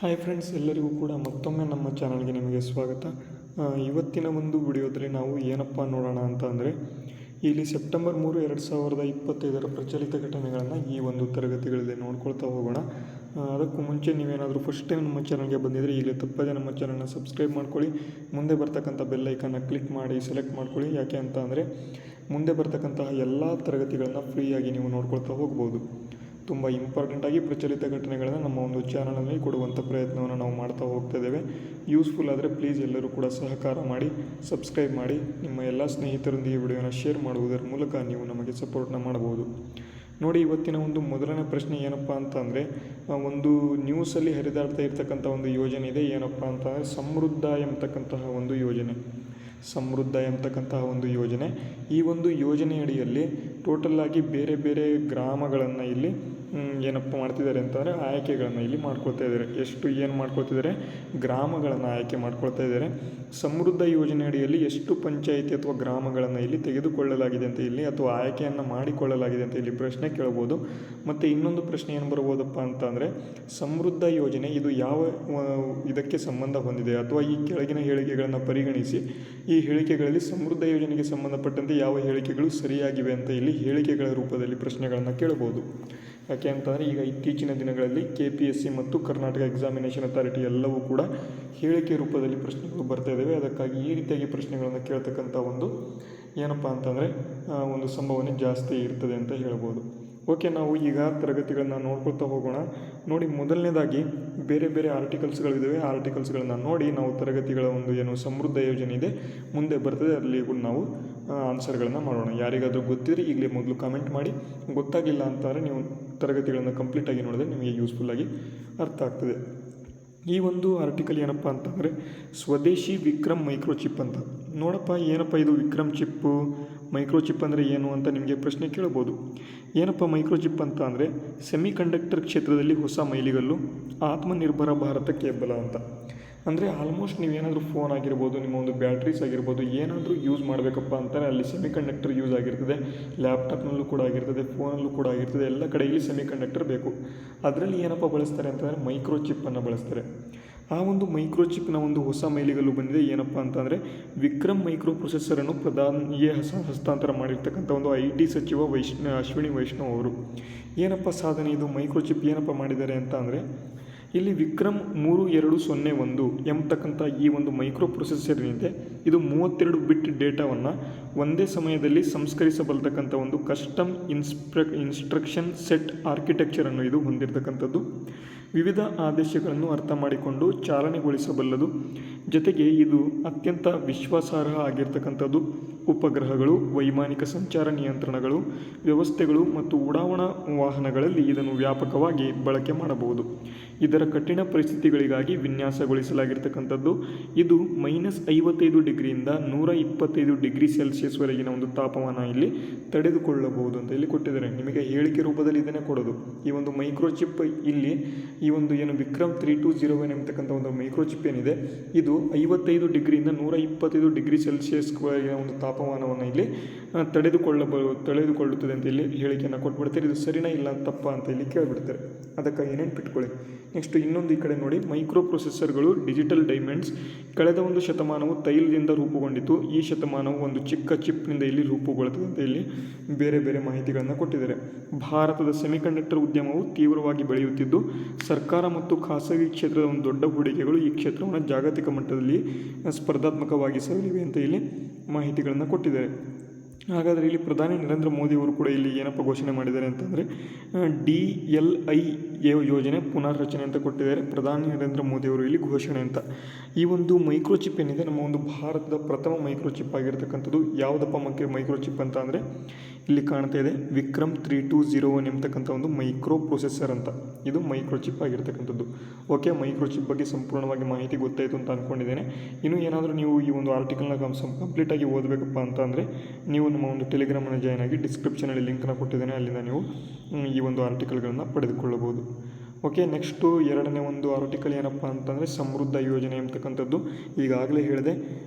Hi friends, ಎಲ್ಲರಿಗೂ ಕೂಡ ಮತ್ತೊಮ್ಮೆ ನಮ್ಮ ಚಾನಲ್ಗೆ ನಿಮಗೆ ಸ್ವಾಗತ. ಇವತ್ತಿನ ಒಂದು ವಿಡಿಯೋದಲ್ಲಿ ನಾವು ಏನಪ್ಪ ನೋಡೋಣ ಅಂತ ಅಂದರೆ, ಇಲ್ಲಿ ಸೆಪ್ಟೆಂಬರ್ 3, 2025 ಪ್ರಚಲಿತ ಘಟನೆಗಳನ್ನು ಈ ಒಂದು ತರಗತಿಗಳಲ್ಲಿ ನೋಡ್ಕೊಳ್ತಾ ಹೋಗೋಣ. ಅದಕ್ಕೂ ಮುಂಚೆ ನೀವೇನಾದರೂ ಫಸ್ಟ್ ಟೈಮ್ ನಮ್ಮ ಚಾನಲ್ಗೆ ಬಂದಿದ್ದರೆ ಈಗಲೇ ತಪ್ಪದೆ ನಮ್ಮ ಚಾನಲ್ನ ಸಬ್ಸ್ಕ್ರೈಬ್ ಮಾಡ್ಕೊಳ್ಳಿ. ಮುಂದೆ ಬರ್ತಕ್ಕಂಥ ಬೆಲ್ ಐಕನ್ನ ಕ್ಲಿಕ್ ಮಾಡಿ ಸೆಲೆಕ್ಟ್ ಮಾಡ್ಕೊಳ್ಳಿ. ಯಾಕೆ ಅಂತ ಅಂದರೆ ಮುಂದೆ ಬರ್ತಕ್ಕಂತಹ ಎಲ್ಲ ತರಗತಿಗಳನ್ನು ಫ್ರೀಯಾಗಿ ನೀವು ನೋಡ್ಕೊಳ್ತಾ ಹೋಗ್ಬೋದು. ತುಂಬ ಇಂಪಾರ್ಟೆಂಟಾಗಿ ಪ್ರಚಲಿತ ಘಟನೆಗಳನ್ನು ನಮ್ಮ ಒಂದು ಚಾನಲಲ್ಲಿ ಕೊಡುವಂಥ ಪ್ರಯತ್ನವನ್ನು ನಾವು ಮಾಡ್ತಾ ಹೋಗ್ತಾ ಇದ್ದೇವೆ. ಯೂಸ್ಫುಲ್ ಆದರೆ ಪ್ಲೀಸ್ ಎಲ್ಲರೂ ಕೂಡ ಸಹಕಾರ ಮಾಡಿ, ಸಬ್ಸ್ಕ್ರೈಬ್ ಮಾಡಿ, ನಿಮ್ಮ ಎಲ್ಲ ಸ್ನೇಹಿತರೊಂದಿಗೆ ವಿಡಿಯೋನ ಶೇರ್ ಮಾಡುವುದರ ಮೂಲಕ ನೀವು ನಮಗೆ ಸಪೋರ್ಟ್ನ ಮಾಡಬಹುದು. ನೋಡಿ, ಇವತ್ತಿನ ಒಂದು ಮೊದಲನೇ ಪ್ರಶ್ನೆ ಏನಪ್ಪ ಅಂತ ಅಂದರೆ, ಒಂದು ನ್ಯೂಸಲ್ಲಿ ಹರಿದಾಡ್ತಾ ಇರ್ತಕ್ಕಂಥ ಒಂದು ಯೋಜನೆ ಇದೆ. ಏನಪ್ಪ ಅಂತ ಅಂದರೆ ಸಮೃದ್ಧ ಎಂಬತಕ್ಕಂತಹ ಒಂದು ಯೋಜನೆ. ಈ ಒಂದು ಯೋಜನೆಯಡಿಯಲ್ಲಿ ಟೋಟಲ್ಲಾಗಿ ಬೇರೆ ಬೇರೆ ಗ್ರಾಮಗಳನ್ನು ಇಲ್ಲಿ ಏನಪ್ಪ ಮಾಡ್ತಿದ್ದಾರೆ ಅಂತಂದರೆ ಆಯ್ಕೆಗಳನ್ನು ಇಲ್ಲಿ ಮಾಡ್ಕೊಳ್ತಾ ಇದ್ದಾರೆ. ಏನು ಮಾಡ್ಕೊಳ್ತಿದ್ದಾರೆ? ಗ್ರಾಮಗಳನ್ನು ಆಯ್ಕೆ ಮಾಡ್ಕೊಳ್ತಾ ಇದ್ದಾರೆ. ಸಮೃದ್ಧ ಯೋಜನೆಯಡಿಯಲ್ಲಿ ಎಷ್ಟು ಪಂಚಾಯಿತಿ ಅಥವಾ ಗ್ರಾಮಗಳನ್ನು ಇಲ್ಲಿ ತೆಗೆದುಕೊಳ್ಳಲಾಗಿದೆ ಅಂತ ಇಲ್ಲಿ ಅಥವಾ ಆಯ್ಕೆಯನ್ನು ಮಾಡಿಕೊಳ್ಳಲಾಗಿದೆ ಅಂತ ಇಲ್ಲಿ ಪ್ರಶ್ನೆ ಕೇಳ್ಬೋದು. ಮತ್ತು ಇನ್ನೊಂದು ಪ್ರಶ್ನೆ ಏನು ಬರ್ಬೋದಪ್ಪ ಅಂತಂದರೆ, ಸಮೃದ್ಧ ಯೋಜನೆ ಇದು ಯಾವ ಇದಕ್ಕೆ ಸಂಬಂಧ ಹೊಂದಿದೆ ಅಥವಾ ಈ ಕೆಳಗಿನ ಹೇಳಿಕೆಗಳನ್ನು ಪರಿಗಣಿಸಿ ಈ ಹೇಳಿಕೆಗಳಲ್ಲಿ ಸಮೃದ್ಧ ಯೋಜನೆಗೆ ಸಂಬಂಧಪಟ್ಟಂತೆ ಯಾವ ಹೇಳಿಕೆಗಳು ಸರಿಯಾಗಿವೆ ಅಂತ ಇಲ್ಲಿ ಹೇಳಿಕೆಗಳ ರೂಪದಲ್ಲಿ ಪ್ರಶ್ನೆಗಳನ್ನು ಕೇಳಬಹುದು. ಯಾಕೆ ಅಂತಂದರೆ ಈಗ ಇತ್ತೀಚಿನ ದಿನಗಳಲ್ಲಿ KPSC ಮತ್ತು ಕರ್ನಾಟಕ ಎಕ್ಸಾಮಿನೇಷನ್ ಅಥಾರಿಟಿ ಎಲ್ಲವೂ ಕೂಡ ಹೇಳಿಕೆ ರೂಪದಲ್ಲಿ ಪ್ರಶ್ನೆಗಳು ಬರ್ತಾ ಇದ್ದಾವೆ. ಅದಕ್ಕಾಗಿ ಈ ರೀತಿಯಾಗಿ ಪ್ರಶ್ನೆಗಳನ್ನು ಕೇಳ್ತಕ್ಕಂಥ ಒಂದು ಏನಪ್ಪ ಅಂತಂದರೆ ಒಂದು ಸಂಭಾವನೆ ಜಾಸ್ತಿ ಇರ್ತದೆ ಅಂತ ಹೇಳ್ಬೋದು. ಓಕೆ, ನಾವು ಈಗ ತರಗತಿಗಳನ್ನು ನೋಡ್ಕೊಳ್ತಾ ಹೋಗೋಣ. ನೋಡಿ, ಮೊದಲನೇದಾಗಿ ಬೇರೆ ಬೇರೆ ಆರ್ಟಿಕಲ್ಸ್ಗಳಿದ್ದಾವೆ. ಆರ್ಟಿಕಲ್ಸ್ಗಳನ್ನು ನೋಡಿ ನಾವು ತರಗತಿಗಳ ಒಂದು ಏನು ಸಮೃದ್ಧ ಯೋಜನೆ ಇದೆ ಮುಂದೆ ಬರ್ತದೆ ಅಲ್ಲಿ ನಾವು ಆನ್ಸರ್ಗಳನ್ನು ಮಾಡೋಣ. ಯಾರಿಗಾದರೂ ಗೊತ್ತಿದ್ರೆ ಈಗಲೇ ಮೊದಲು ಕಾಮೆಂಟ್ ಮಾಡಿ. ಗೊತ್ತಾಗಿಲ್ಲ ಅಂತಂದರೆ ನೀವು ತರಗತಿಗಳನ್ನು ಕಂಪ್ಲೀಟಾಗಿ ನೋಡಿದ್ರೆ ನಿಮಗೆ ಯೂಸ್ಫುಲ್ಲಾಗಿ ಅರ್ಥ ಆಗ್ತದೆ. ಈ ಒಂದು ಆರ್ಟಿಕಲ್ ಏನಪ್ಪ ಅಂತಂದರೆ ಸ್ವದೇಶಿ ವಿಕ್ರಮ್ ಮೈಕ್ರೋಚಿಪ್ ಅಂತ. ನೋಡಪ್ಪ, ಏನಪ್ಪ ಇದು ವಿಕ್ರಮ್ ಚಿಪ್ಪು, ಮೈಕ್ರೋಚಿಪ್ ಅಂದರೆ ಏನು ಅಂತ ನಿಮಗೆ ಪ್ರಶ್ನೆ ಕೇಳ್ಬೋದು. ಏನಪ್ಪ ಮೈಕ್ರೋಚಿಪ್ ಅಂತ ಅಂದರೆ ಸೆಮಿಕಂಡಕ್ಟರ್ ಕ್ಷೇತ್ರದಲ್ಲಿ ಹೊಸ ಮೈಲಿಗಲ್ಲು, ಆತ್ಮನಿರ್ಭರ ಭಾರತಕ್ಕೆ ಬಲ ಅಂತ. ಅಂದರೆ ಆಲ್ಮೋಸ್ಟ್ ನೀವೇನಾದರೂ ಫೋನ್ ಆಗಿರ್ಬೋದು, ನಿಮ್ಮ ಒಂದು ಬ್ಯಾಟ್ರೀಸ್ ಆಗಿರ್ಬೋದು, ಏನಾದರೂ ಯೂಸ್ ಮಾಡಬೇಕಪ್ಪ ಅಂತಾರೆ ಅಲ್ಲಿ ಸೆಮಿಕಂಡಕ್ಟರ್ ಯೂಸ್ ಆಗಿರ್ತದೆ. ಲ್ಯಾಪ್ಟಾಪ್ನಲ್ಲೂ ಕೂಡ ಆಗಿರ್ತದೆ, ಫೋನಲ್ಲೂ ಕೂಡ ಆಗಿರ್ತದೆ. ಎಲ್ಲ ಕಡೆ ಇಲ್ಲಿ ಸೆಮಿಕಂಡಕ್ಟರ್ ಬೇಕು. ಅದರಲ್ಲಿ ಏನಪ್ಪ ಬಳಸ್ತಾರೆ ಅಂತಂದರೆ ಮೈಕ್ರೋಚಿಪ್ಪನ್ನು ಬಳಸ್ತಾರೆ. ಆ ಒಂದು ಮೈಕ್ರೋಚಿಪ್ನ ಒಂದು ಹೊಸ ಮೈಲಿಗಲ್ಲು ಬಂದಿದೆ. ಏನಪ್ಪ ಅಂತಂದರೆ ವಿಕ್ರಮ್ ಮೈಕ್ರೋ ಪ್ರೊಸೆಸರನ್ನು ಪ್ರಧಾನಿಗೆ ಹಸ್ತಾಂತರ ಮಾಡಿರ್ತಕ್ಕಂಥ ಒಂದು IT ಸಚಿವ ಅಶ್ವಿನಿ ವೈಷ್ಣವ್ ಅವರು. ಏನಪ್ಪ ಸಾಧನೆ ಇದು? ಮೈಕ್ರೋಚಿಪ್ ಏನಪ್ಪ ಮಾಡಿದ್ದಾರೆ ಅಂತ ಅಂದರೆ, ಇಲ್ಲಿ ವಿಕ್ರಮ್ 3201 ಎಂಬತಕ್ಕಂಥ ಈ ಒಂದು ಮೈಕ್ರೋ ಪ್ರೊಸೆಸರ್ ಏನಿದೆ ಇದು 32 ಬಿಟ್ ಡೇಟಾವನ್ನು ಒಂದೇ ಸಮಯದಲ್ಲಿ ಸಂಸ್ಕರಿಸಬಲ್ತಕ್ಕಂಥ ಒಂದು ಕಸ್ಟಮ್ ಇನ್ಸ್ಟ್ರಕ್ಷನ್ ಸೆಟ್ ಆರ್ಕಿಟೆಕ್ಚರನ್ನು ಇದು ಹೊಂದಿರತಕ್ಕಂಥದ್ದು. ವಿವಿಧ ಆದೇಶಗಳನ್ನು ಅರ್ಥ ಮಾಡಿಕೊಂಡು ಚಾಲನೆಗೊಳಿಸಬಲ್ಲದು. ಜೊತೆಗೆ ಇದು ಅತ್ಯಂತ ವಿಶ್ವಾಸಾರ್ಹ ಆಗಿರ್ತಕ್ಕಂಥದ್ದು. ಉಪಗ್ರಹಗಳು, ವೈಮಾನಿಕ ಸಂಚಾರ ನಿಯಂತ್ರಣಗಳು, ವ್ಯವಸ್ಥೆಗಳು ಮತ್ತು ಉಡಾವಣಾ ವಾಹನಗಳಲ್ಲಿ ಇದನ್ನು ವ್ಯಾಪಕವಾಗಿ ಬಳಕೆ ಮಾಡಬಹುದು. ಇದರ ಕಠಿಣ ಪರಿಸ್ಥಿತಿಗಳಿಗಾಗಿ ವಿನ್ಯಾಸಗೊಳಿಸಲಾಗಿರ್ತಕ್ಕಂಥದ್ದು. ಇದು -55 ಡಿಗ್ರಿಯಿಂದ 125 ಡಿಗ್ರಿ ಸೆಲ್ಸಿಯಸ್ ವರೆಗಿನ ಒಂದು ತಾಪಮಾನ ಇಲ್ಲಿ ತಡೆದುಕೊಳ್ಳಬಹುದು ಅಂತ ಇಲ್ಲಿ ಕೊಟ್ಟಿದ್ದಾರೆ. ನಿಮಗೆ ಹೇಳಿಕೆ ರೂಪದಲ್ಲಿ ಇದನ್ನೇ ಕೊಡೋದು. ಈ ಒಂದು ಮೈಕ್ರೋಚಿಪ್ ಇಲ್ಲಿ ಈ ಒಂದು ಏನು ವಿಕ್ರಮ್ 3201 ಎಂಬತಕ್ಕಂಥ ಒಂದು ಮೈಕ್ರೋಚಿಪ್ ಏನಿದೆ ಇದು 55 ಡಿಗ್ರಿಯಿಂದ 125 ಡಿಗ್ರಿ ಸೆಲ್ಸಿಯಸ್ ವರೆಗಿನ ಒಂದು ತಾಪಮಾನವನ್ನು ಇಲ್ಲಿ ತಡೆದುಕೊಳ್ಳುತ್ತದೆ ಅಂತ ಇಲ್ಲಿ ಹೇಳಿಕೆಯನ್ನು ಕೊಟ್ಬಿಡ್ತಾರೆ. ಇದು ಸರಿನಾ ಇಲ್ಲ ತಪ್ಪ ಅಂತ ಇಲ್ಲಿ ಕೇಳಿಬಿಡ್ತಾರೆ. ಅದಕ್ಕಾಗಿ ನೆನ್ಪಿಟ್ಕೊಳ್ಳಿ. ನೆಕ್ಸ್ಟ್ ಇನ್ನೊಂದು ಈ ಕಡೆ ನೋಡಿ, ಮೈಕ್ರೋ ಪ್ರೊಸೆಸರ್ಗಳು ಡಿಜಿಟಲ್ ಡೈಮಂಡ್ಸ್. ಕಳೆದ ಒಂದು ಶತಮಾನವು ತೈಲದಿಂದ ರೂಪುಗೊಂಡಿತು. ಈ ಶತಮಾನವು ಒಂದು ಚಿಕ್ಕ ಚಿಪ್ನಿಂದ ಇಲ್ಲಿ ರೂಪುಗೊಳ್ಳುತ್ತದೆ ಅಂತ ಇಲ್ಲಿ ಬೇರೆ ಬೇರೆ ಮಾಹಿತಿಗಳನ್ನು ಕೊಟ್ಟಿದ್ದಾರೆ. ಭಾರತದ ಸೆಮಿಕಂಡಕ್ಟರ್ ಉದ್ಯಮವು ತೀವ್ರವಾಗಿ ಬೆಳೆಯುತ್ತಿದ್ದು ಸರ್ಕಾರ ಮತ್ತು ಖಾಸಗಿ ಕ್ಷೇತ್ರದ ಒಂದು ದೊಡ್ಡ ಹೂಡಿಕೆಗಳು ಈ ಕ್ಷೇತ್ರವನ್ನು ಜಾಗತಿಕ ಮಟ್ಟದಲ್ಲಿ ಸ್ಪರ್ಧಾತ್ಮಕವಾಗಿಸಲಿವೆ ಅಂತ ಇಲ್ಲಿ ಮಾಹಿತಿಗಳನ್ನು ಕೊಟ್ಟಿದ್ದಾರೆ. ಹಾಗಾದರೆ ಇಲ್ಲಿ ಪ್ರಧಾನಿ ನರೇಂದ್ರ ಮೋದಿಯವರು ಕೂಡ ಇಲ್ಲಿ ಏನಪ್ಪ ಘೋಷಣೆ ಮಾಡಿದ್ದಾರೆ ಅಂತಂದರೆ DLI ಯೋಜನೆ ಪುನರ್ರಚನೆ ಅಂತ ಕೊಟ್ಟಿದ್ದಾರೆ. ಪ್ರಧಾನಿ ನರೇಂದ್ರ ಮೋದಿಯವರು ಇಲ್ಲಿ ಘೋಷಣೆ ಅಂತ. ಈ ಒಂದು ಮೈಕ್ರೋಚಿಪ್ ಏನಿದೆ ನಮ್ಮ ಒಂದು ಭಾರತದ ಪ್ರಥಮ ಮೈಕ್ರೋಚಿಪ್ ಆಗಿರ್ತಕ್ಕಂಥದ್ದು. ಯಾವುದಪ್ಪ ಮೈಕ್ರೋಚಿಪ್ ಅಂತ ಅಂದರೆ ಇಲ್ಲಿ ಕಾಣ್ತಾ ಇದೆ ವಿಕ್ರಮ್ 3201 ಎಂಬತಕ್ಕಂಥ ಒಂದು ಮೈಕ್ರೋ ಪ್ರೊಸೆಸರ್ ಅಂತ. ಇದು ಮೈಕ್ರೋಚಿಪ್ ಆಗಿರ್ತಕ್ಕಂಥದ್ದು. ಓಕೆ, ಮೈಕ್ರೋಚಿಪ್ ಬಗ್ಗೆ ಸಂಪೂರ್ಣವಾಗಿ ಮಾಹಿತಿ ಗೊತ್ತಾಯಿತು ಅಂತ ಅಂದ್ಕೊಂಡಿದ್ದೇನೆ. ಇನ್ನೂ ಏನಾದರೂ ನೀವು ಈ ಒಂದು ಆರ್ಟಿಕಲ್ನ ಕಂಪ್ಲೀಟಾಗಿ ಓದಬೇಕಪ್ಪ ಅಂತ ಅಂದರೆ ನೀವು ನಮ್ಮ ಒಂದು ಟೆಲಿಗ್ರಾಮನ್ನು ಜಾಯ್ನ್ ಆಗಿ ಡಿಸ್ಕ್ರಿಪ್ಷನಲ್ಲಿ ಲಿಂಕ್ನ ಕೊಟ್ಟಿದ್ದೇನೆ. ಅಲ್ಲಿಂದ ನೀವು ಈ ಒಂದು ಆರ್ಟಿಕಲ್ಗಳನ್ನು ಪಡೆದುಕೊಳ್ಳಬಹುದು. ಓಕೆ, ನೆಕ್ಸ್ಟು ಎರಡನೇ ಒಂದು ಆರ್ಟಿಕಲ್ ಏನಪ್ಪ ಅಂತಂದರೆ ಸಮೃದ್ಧ ಯೋಜನೆ ಅಂತಕ್ಕಂಥದ್ದು. ಈಗಾಗಲೇ ಹೇಳಿದೆ,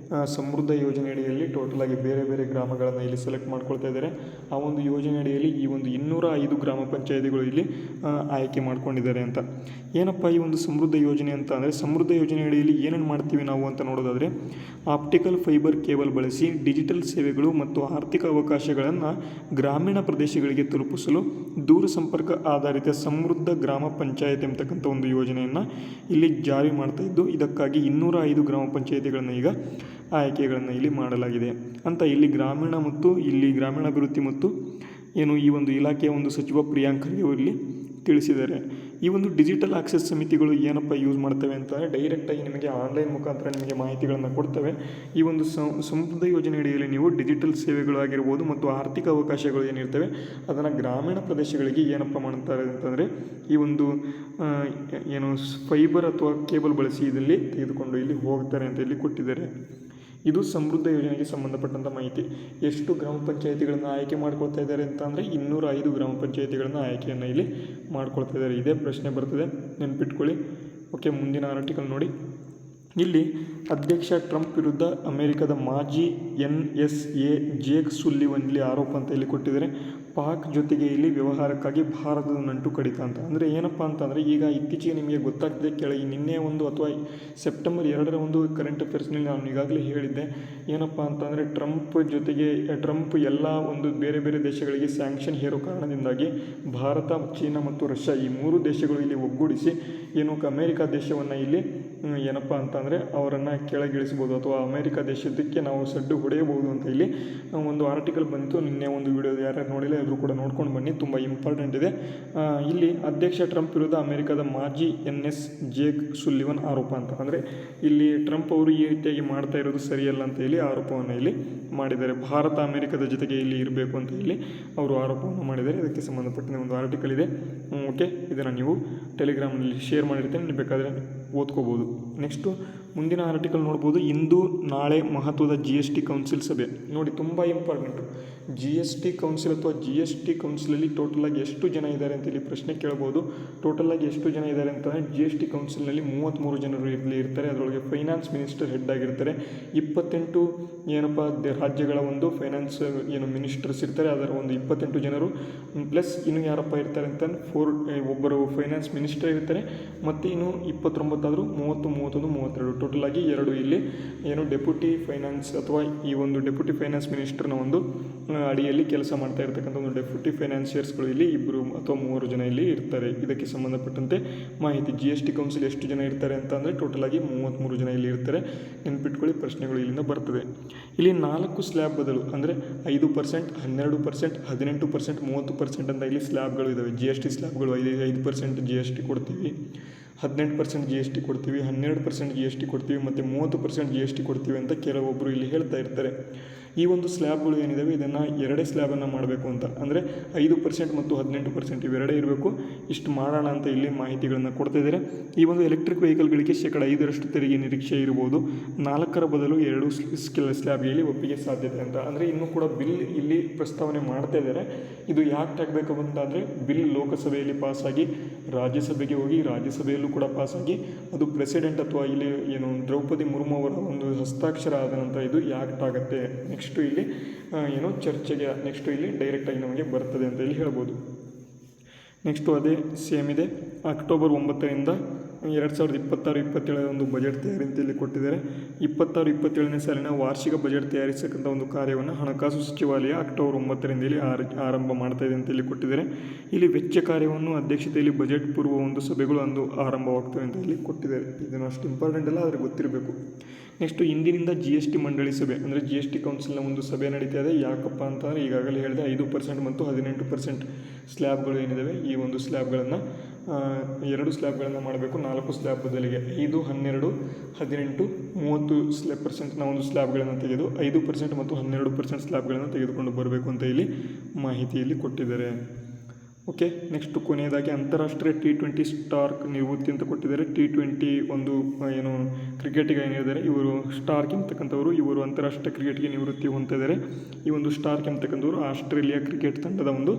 ಸಮೃದ್ಧ ಯೋಜನೆ ಅಡಿಯಲ್ಲಿ ಟೋಟಲಾಗಿ ಬೇರೆ ಬೇರೆ ಗ್ರಾಮಗಳನ್ನು ಇಲ್ಲಿ ಸೆಲೆಕ್ಟ್ ಮಾಡ್ಕೊಳ್ತಾ ಇದ್ದಾರೆ. ಆ ಒಂದು ಯೋಜನೆ ಅಡಿಯಲ್ಲಿ ಈ ಒಂದು 205 ಗ್ರಾಮ ಪಂಚಾಯತಿಗಳು ಇಲ್ಲಿ ಆಯ್ಕೆ ಮಾಡ್ಕೊಂಡಿದ್ದಾರೆ ಅಂತ. ಏನಪ್ಪ ಈ ಒಂದು ಸಮೃದ್ಧ ಯೋಜನೆ ಅಂತ ಅಂದರೆ, ಸಮೃದ್ಧ ಯೋಜನೆ ಅಡಿಯಲ್ಲಿ ಏನೇನು ಮಾಡ್ತೀವಿ ನಾವು ಅಂತ ನೋಡೋದಾದರೆ, ಆಪ್ಟಿಕಲ್ ಫೈಬರ್ ಕೇಬಲ್ ಬಳಸಿ ಡಿಜಿಟಲ್ ಸೇವೆಗಳು ಮತ್ತು ಆರ್ಥಿಕ ಅವಕಾಶಗಳನ್ನು ಗ್ರಾಮೀಣ ಪ್ರದೇಶಗಳಿಗೆ ತಲುಪಿಸಲು ದೂರಸಂಪರ್ಕ ಆಧಾರಿತ ಸಮೃದ್ಧ ಗ್ರಾಮ ಪಂಚಾಯತಿ ಎಂಬತಕ್ಕಂಥ ಒಂದು ಯೋಜನೆಯನ್ನು ಇಲ್ಲಿ ಜಾರಿ ಮಾಡ್ತಾ ಇದ್ದು, ಇದಕ್ಕಾಗಿ 205 ಗ್ರಾಮ ಪಂಚಾಯತಿಗಳನ್ನು ಈಗ ಆಯ್ಕೆಗಳನ್ನು ಇಲ್ಲಿ ಮಾಡಲಾಗಿದೆ ಅಂತ ಇಲ್ಲಿ ಗ್ರಾಮೀಣಾಭಿವೃದ್ಧಿ ಮತ್ತು ಈ ಒಂದು ಇಲಾಖೆಯ ಒಂದು ಸಚಿವ ಪ್ರಿಯಾಂಕ್ ಖರ್ಗೆ ಇಲ್ಲಿ ತಿಳಿಸಿದ್ದಾರೆ. ಈ ಒಂದು ಡಿಜಿಟಲ್ ಆಕ್ಸೆಸ್ ಸಮಿತಿಗಳು ಏನಪ್ಪ ಯೂಸ್ ಮಾಡ್ತವೆ ಅಂತಂದರೆ, ಡೈರೆಕ್ಟಾಗಿ ನಿಮಗೆ ಆನ್ಲೈನ್ ಮುಖಾಂತರ ನಿಮಗೆ ಮಾಹಿತಿಗಳನ್ನು ಕೊಡ್ತವೆ. ಈ ಒಂದು ಸಮೃದ್ಧ ಯೋಜನೆ ಅಡಿಯಲ್ಲಿ ನೀವು ಡಿಜಿಟಲ್ ಸೇವೆಗಳು ಆಗಿರ್ಬೋದು ಮತ್ತು ಆರ್ಥಿಕ ಅವಕಾಶಗಳು ಏನಿರ್ತವೆ ಅದನ್ನು ಗ್ರಾಮೀಣ ಪ್ರದೇಶಗಳಿಗೆ ಏನಪ್ಪ ಮಾಡ್ತಾರೆ ಅಂತಂದರೆ, ಈ ಒಂದು ಫೈಬರ್ ಅಥವಾ ಕೇಬಲ್ ಬಳಸಿ ಇದರಲ್ಲಿ ತೆಗೆದುಕೊಂಡು ಇಲ್ಲಿ ಹೋಗ್ತಾರೆ ಅಂತ ಇಲ್ಲಿ ಕೊಟ್ಟಿದ್ದಾರೆ. ಇದು ಸಮೃದ್ಧ ಯೋಜನೆಗೆ ಸಂಬಂಧಪಟ್ಟಂಥ ಮಾಹಿತಿ. ಎಷ್ಟು ಗ್ರಾಮ ಪಂಚಾಯತಿಗಳನ್ನು ಆಯ್ಕೆ ಮಾಡ್ಕೊಳ್ತಾ ಇದ್ದಾರೆ ಅಂತ ಅಂದರೆ 205 ಗ್ರಾಮ ಪಂಚಾಯತಿಗಳನ್ನು ಆಯ್ಕೆಯನ್ನು ಇಲ್ಲಿ ಮಾಡ್ಕೊಳ್ತಾ ಇದ್ದಾರೆ. ಇದೇ ಪ್ರಶ್ನೆ ಬರ್ತದೆ, ನೆನ್ಪಿಟ್ಕೊಳ್ಳಿ. ಓಕೆ, ಮುಂದಿನ ಆರ್ಟಿಕಲ್ ನೋಡಿ. ಇಲ್ಲಿ ಅಧ್ಯಕ್ಷ ಟ್ರಂಪ್ ವಿರುದ್ಧ ಅಮೆರಿಕದ ಮಾಜಿ NSA ಜೇಕ್ ಸುಲ್ಲಿವನ್ ಇಲ್ಲಿ ಆರೋಪ ಅಂತ ಇಲ್ಲಿ ಕೊಟ್ಟಿದ್ದಾರೆ. ಪಾಕ್ ಜೊತೆಗೆ ಇಲ್ಲಿ ವ್ಯವಹಾರಕ್ಕಾಗಿ ಭಾರತದ ನಂಟು ಕಡಿತ ಅಂತ. ಅಂದರೆ ಏನಪ್ಪ ಅಂತಂದರೆ, ಈಗ ಇತ್ತೀಚೆಗೆ ನಿಮಗೆ ಗೊತ್ತಾಗ್ತದೆ, ನಿನ್ನೆ ಒಂದು ಅಥವಾ ಸೆಪ್ಟೆಂಬರ್ 2ರ ಒಂದು ಕರೆಂಟ್ ಅಫೇರ್ಸ್ನಲ್ಲಿ ನಾನು ಈಗಾಗಲೇ ಹೇಳಿದ್ದೆ. ಏನಪ್ಪ ಅಂತಂದರೆ, ಟ್ರಂಪ್ ಎಲ್ಲ ಒಂದು ಬೇರೆ ಬೇರೆ ದೇಶಗಳಿಗೆ ಸ್ಯಾಂಕ್ಷನ್ ಹೇರೋ ಕಾರಣದಿಂದಾಗಿ ಭಾರತ, ಚೀನಾ ಮತ್ತು ರಷ್ಯಾ ಈ 3 ದೇಶಗಳು ಇಲ್ಲಿ ಒಗ್ಗೂಡಿಸಿ ಅಮೆರಿಕ ದೇಶವನ್ನು ಇಲ್ಲಿ ಏನಪ್ಪ ಅಂತಂದರೆ ಅವರನ್ನು ಕೆಳಗಿಳಿಸ್ಬೋದು ಅಥವಾ ಅಮೆರಿಕ ದೇಶದಕ್ಕೆ ನಾವು ಸಡ್ಡು ಹೊಡೆಯಬಹುದು ಅಂತ ಇಲ್ಲಿ ಒಂದು ಆರ್ಟಿಕಲ್ ಬಂತು. ನಿನ್ನೆ ಒಂದು ವಿಡಿಯೋ ಯಾರು ನೋಡಿಲ್ಲ ಎಲ್ಲರೂ ಕೂಡ ನೋಡ್ಕೊಂಡು ಬನ್ನಿ, ತುಂಬ ಇಂಪಾರ್ಟೆಂಟ್ ಇದೆ. ಇಲ್ಲಿ ಅಧ್ಯಕ್ಷ ಟ್ರಂಪ್ ವಿರುದ್ಧ ಅಮೆರಿಕದ ಮಾಜಿ NS ಜೇಕ್ ಸುಲ್ಲಿವನ್ ಆರೋಪ ಅಂತ. ಅಂದರೆ ಇಲ್ಲಿ ಟ್ರಂಪ್ ಅವರು ಈ ರೀತಿಯಾಗಿ ಮಾಡ್ತಾ ಇರೋದು ಸರಿಯಲ್ಲ ಅಂತ ಹೇಳಿ ಆರೋಪವನ್ನು ಇಲ್ಲಿ ಮಾಡಿದ್ದಾರೆ. ಭಾರತ ಅಮೆರಿಕದ ಜೊತೆಗೆ ಇಲ್ಲಿ ಇರಬೇಕು ಅಂತ ಇಲ್ಲಿ ಅವರು ಆರೋಪವನ್ನು ಮಾಡಿದ್ದಾರೆ. ಇದಕ್ಕೆ ಸಂಬಂಧಪಟ್ಟ ಒಂದು ಆರ್ಟಿಕಲ್ ಇದೆ. ಓಕೆ, ಇದನ್ನು ನೀವು ಟೆಲಿಗ್ರಾಮ್ನಲ್ಲಿ ಶೇರ್ ಮಾಡಿರ್ತೇನೆ, ನೀವು ಬೇಕಾದರೆ ಓದ್ಕೋಬೋದು. ನೆಕ್ಸ್ಟು ಮುಂದಿನ ಆರ್ಟಿಕಲ್ ನೋಡ್ಬೋದು. ಇಂದು ನಾಳೆ ಮಹತ್ವದ GST ಕೌನ್ಸಿಲ್ ಸಭೆ. ನೋಡಿ, ತುಂಬ ಇಂಪಾರ್ಟೆಂಟು. GST ಕೌನ್ಸಿಲ್ ಅಥವಾ GST ಕೌನ್ಸಿಲಲ್ಲಿ ಟೋಟಲಾಗಿ ಎಷ್ಟು ಜನ ಇದ್ದಾರೆ ಅಂತ ಇಲ್ಲಿ ಪ್ರಶ್ನೆ ಕೇಳ್ಬೋದು. ಟೋಟಲಾಗಿ ಎಷ್ಟು ಜನ ಇದ್ದಾರೆ ಅಂತಂದರೆ, GST ಕೌನ್ಸಿಲ್ನಲ್ಲಿ 33 ಜನರು ಇಲ್ಲಿ ಇರ್ತಾರೆ. ಅದರೊಳಗೆ ಫೈನಾನ್ಸ್ ಮಿನಿಸ್ಟರ್ ಹೆಡ್ ಆಗಿರ್ತಾರೆ. 28 ರಾಜ್ಯಗಳ ಒಂದು ಫೈನಾನ್ಸ್ ಮಿನಿಸ್ಟರ್ಸ್ ಇರ್ತಾರೆ. ಅದರ ಒಂದು 28 ಜನರು ಪ್ಲಸ್ ಇನ್ನು ಯಾರಪ್ಪ ಇರ್ತಾರೆ ಅಂತಂದ್ರೆ ಒಬ್ಬರು ಫೈನಾನ್ಸ್ ಮಿನಿಸ್ಟರ್ ಇರ್ತಾರೆ. ಮತ್ತು ಇನ್ನು 29 ಆದರೂ 30, 31, 32 ಟೋಟಲಾಗಿ 2 ಇಲ್ಲಿ ಡೆಪ್ಯೂಟಿ ಫೈನಾನ್ಸ್ ಅಥವಾ ಈ ಒಂದು ಡೆಪ್ಯೂಟಿ ಫೈನಾನ್ಸ್ ಮಿನಿಸ್ಟರ್ನ ಒಂದು ಅಡಿಯಲ್ಲಿ ಕೆಲಸ ಮಾಡ್ತಾ ಇರ್ತಕ್ಕಂಥ ಒಂದು ಡೆಪ್ಯೂಟಿ ಫೈನಾನ್ಸಿಯರ್ಸ್ಗಳು ಇಲ್ಲಿ 2 ಅಥವಾ 3 ಜನ ಇಲ್ಲಿ ಇರ್ತಾರೆ. ಇದಕ್ಕೆ ಸಂಬಂಧಪಟ್ಟಂತೆ ಮಾಹಿತಿ. GST ಕೌನ್ಸಿಲ್ ಎಷ್ಟು ಜನ ಇರ್ತಾರೆ ಅಂತಂದರೆ ಟೋಟಲಾಗಿ 33 ಜನ ಇಲ್ಲಿ ಇರ್ತಾರೆ. ನೆನ್ಪಿಟ್ಕೊಳ್ಳಿ, ಪ್ರಶ್ನೆಗಳು ಇಲ್ಲಿಂದ ಬರ್ತದೆ. ಇಲ್ಲಿ 4 ಸ್ಲ್ಯಾಬ್ ಬದಲು ಅಂದರೆ 5%, 12%, 18%, 30% ಅಂತ ಇಲ್ಲಿ ಸ್ಲ್ಯಾಬ್ಗಳು ಇದ್ದಾವೆ. GST ಸ್ಲ್ಯಾಬ್ಗಳು 5% GST ಕೊಡ್ತೀವಿ, 18% GST ಕೊಡ್ತೀವಿ, 12% GST ಕೊಡ್ತೀವಿ ಮತ್ತು 30% GST ಕೊಡ್ತೀವಿ ಅಂತ ಕೆಲವೊಬ್ಬರು ಇಲ್ಲಿ ಹೇಳ್ತಾ ಇರ್ತಾರೆ. ಈ ಒಂದು ಸ್ಲ್ಯಾಬ್ಗಳು ಏನಿದ್ದಾವೆ ಇದನ್ನು 2 ಸ್ಲ್ಯಾಬನ್ನು ಮಾಡಬೇಕು ಅಂತ. ಅಂದರೆ 5% ಮತ್ತು 18% ಇವೆರಡೇ ಇರಬೇಕು. ಇಷ್ಟು ಮಾಡೋಣ ಅಂತ ಇಲ್ಲಿ ಮಾಹಿತಿಗಳನ್ನು ಕೊಡ್ತಾ ಇದ್ದಾರೆ. ಈ ಒಂದು ಎಲೆಕ್ಟ್ರಿಕ್ ವೆಹಿಕಲ್ಗಳಿಗೆ 5% ತೆರಿಗೆ ನಿರೀಕ್ಷೆ ಇರ್ಬೋದು. 4ರ ಬದಲು 2 ಸ್ಲ್ಯಾಬ್ಗೆ ಇಲ್ಲಿ ಒಪ್ಪಿಗೆ ಸಾಧ್ಯತೆ ಅಂತ. ಅಂದರೆ ಇನ್ನೂ ಕೂಡ ಬಿಲ್ ಇಲ್ಲಿ ಪ್ರಸ್ತಾವನೆ ಮಾಡ್ತಾ ಇದ್ದಾರೆ. ಇದು ಯಾಕೆ ಆಗಬೇಕು ಅಂತಂದರೆ, ಬಿಲ್ ಲೋಕಸಭೆಯಲ್ಲಿ ಪಾಸಾಗಿ ರಾಜ್ಯಸಭೆಗೆ ಹೋಗಿ ರಾಜ್ಯಸಭೆಯಲ್ಲೂ ಕೂಡ ಪಾಸಾಗಿ ಅದು ಪ್ರೆಸಿಡೆಂಟ್ ಅಥವಾ ಇಲ್ಲಿ ದ್ರೌಪದಿ ಮುರ್ಮು ಅವರ ಒಂದು ಹಸ್ತಾಕ್ಷರ ಆದ ನಂತರ ಇದು ಯಾಕ್ಟ್ ಆಗುತ್ತೆ. ನೆಕ್ಸ್ಟು ಇಲ್ಲಿ ಚರ್ಚೆಗೆ ನೆಕ್ಸ್ಟು ಇಲ್ಲಿ ಡೈರೆಕ್ಟಾಗಿ ನಮಗೆ ಬರ್ತದೆ ಅಂತ ಇಲ್ಲಿ ಹೇಳ್ಬೋದು. ನೆಕ್ಸ್ಟು ಅದೇ ಸೇಮ್ ಇದೆ. ಅಕ್ಟೋಬರ್ 9ರಿಂದ 2026-27 ಒಂದು ಬಜೆಟ್ ತಯಾರಿ ಅಂತ ಇಲ್ಲಿ ಕೊಟ್ಟಿದ್ದಾರೆ. 26-27ನೇ ಸಾಲಿನ ವಾರ್ಷಿಕ ಬಜೆಟ್ ತಯಾರಿಸತಕ್ಕಂಥ ಒಂದು ಕಾರ್ಯವನ್ನು ಹಣಕಾಸು ಸಚಿವಾಲಯ ಅಕ್ಟೋಬರ್ 9ರಿಂದ ಇಲ್ಲಿ ಆರಂಭ ಮಾಡ್ತಾ ಇದೆ ಅಂತ ಇಲ್ಲಿ ಕೊಟ್ಟಿದ್ದಾರೆ. ಇಲ್ಲಿ ವೆಚ್ಚ ಕಾರ್ಯವನ್ನು ಅಧ್ಯಕ್ಷತೆಯಲ್ಲಿ ಬಜೆಟ್ ಪೂರ್ವ ಒಂದು ಸಭೆಗಳು ಅಂದು ಆರಂಭವಾಗ್ತವೆ ಅಂತ ಇಲ್ಲಿ ಕೊಟ್ಟಿದ್ದಾರೆ. ಇದನ್ನು ಅಷ್ಟು ಇಂಪಾರ್ಟೆಂಟ್ ಅಲ್ಲ, ಆದರೆ ಗೊತ್ತಿರಬೇಕು. ನೆಕ್ಸ್ಟು ಇಂದಿನಿಂದ GST ಮಂಡಳಿ ಸಭೆ ಅಂದರೆ GST ಕೌನ್ಸಿಲ್ನ ಒಂದು ಸಭೆ ನಡೀತಾ ಇದೆ. ಯಾಕಪ್ಪ ಅಂತಂದರೆ ಈಗಾಗಲೇ ಹೇಳಿದೆ 5% ಮತ್ತು 18% ಸ್ಲ್ಯಾಬ್ಗಳು ಏನಿದ್ದಾವೆ ಈ ಒಂದು ಸ್ಲ್ಯಾಬ್ಗಳನ್ನು 2 ಸ್ಲ್ಯಾಬ್ಗಳನ್ನು ಮಾಡಬೇಕು. 4 ಸ್ಲ್ಯಾಬ್ ಬದಲಿಗೆ 5, 12, 18, 30% ಒಂದು ಸ್ಲ್ಯಾಬ್ಗಳನ್ನು ತೆಗೆದು 5% ಮತ್ತು 12% ಸ್ಲ್ಯಾಬ್ಗಳನ್ನು ತೆಗೆದುಕೊಂಡು ಬರಬೇಕು ಅಂತ ಇಲ್ಲಿ ಮಾಹಿತಿಯಲ್ಲಿ ಕೊಟ್ಟಿದ್ದಾರೆ. ಓಕೆ, ನೆಕ್ಸ್ಟ್ ಕೊನೆಯದಾಗಿ ಅಂತಾರಾಷ್ಟ್ರೀಯ T20 ಸ್ಟಾರ್ಕ್ ನಿವೃತ್ತಿ ಅಂತ ಕೊಟ್ಟಿದ್ದಾರೆ. T20 ಒಂದು ಏನು ಕ್ರಿಕೆಟಿಗೆ ಏನಿದ್ದಾರೆ ಇವರು ಸ್ಟಾರ್ಕ್ ಎಂಬತಕ್ಕಂಥವ್ರು, ಇವರು ಅಂತಾರಾಷ್ಟ್ರೀಯ ಕ್ರಿಕೆಟ್ಗೆ ನಿವೃತ್ತಿ ಹೊಂದಿದ್ದಾರೆ. ಈ ಒಂದು ಸ್ಟಾರ್ಕ್ ಎಂಬತಕ್ಕಂಥವ್ರು ಆಸ್ಟ್ರೇಲಿಯಾ ಕ್ರಿಕೆಟ್ ತಂಡದ ಒಂದು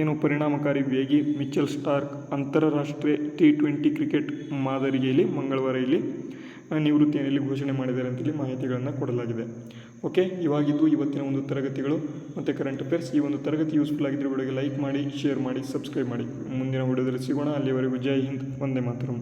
ಏನು ಪರಿಣಾಮಕಾರಿ ವೇಗಿ ಮಿಚೆಲ್ ಸ್ಟಾರ್ಕ್ ಅಂತಾರಾಷ್ಟ್ರೀಯ T20 ಕ್ರಿಕೆಟ್ ಮಾದರಿಗೆ ಇಲ್ಲಿ ಮಂಗಳವಾರ ಇಲ್ಲಿ ನಿವೃತ್ತಿಯಲ್ಲಿ ಘೋಷಣೆ ಮಾಡಿದ್ದಾರೆ ಅಂತೇಳಿ ಮಾಹಿತಿಗಳನ್ನು ಕೊಡಲಾಗಿದೆ. ಓಕೆ, ಇವಾಗಿದ್ದು ಇವತ್ತಿನ ಒಂದು ತರಗತಿಗಳು ಮತ್ತು ಕರೆಂಟ್ ಅಫೇರ್ಸ್. ಈ ಒಂದು ತರಗತಿ ಯೂಸ್ಫುಲ್ ಆಗಿದ್ದರೆ ವಿಡಿಯೋಗೆ ಲೈಕ್ ಮಾಡಿ, ಶೇರ್ ಮಾಡಿ, ಸಬ್ಸ್ಕ್ರೈಬ್ ಮಾಡಿ. ಮುಂದಿನ ವಿಡಿಯೋದಲ್ಲಿ ಸಿಗೋಣ. ಅಲ್ಲಿವರೆಗೂ ಜೈ ಹಿಂದ್, ವಂದೇ ಮಾತರಂ.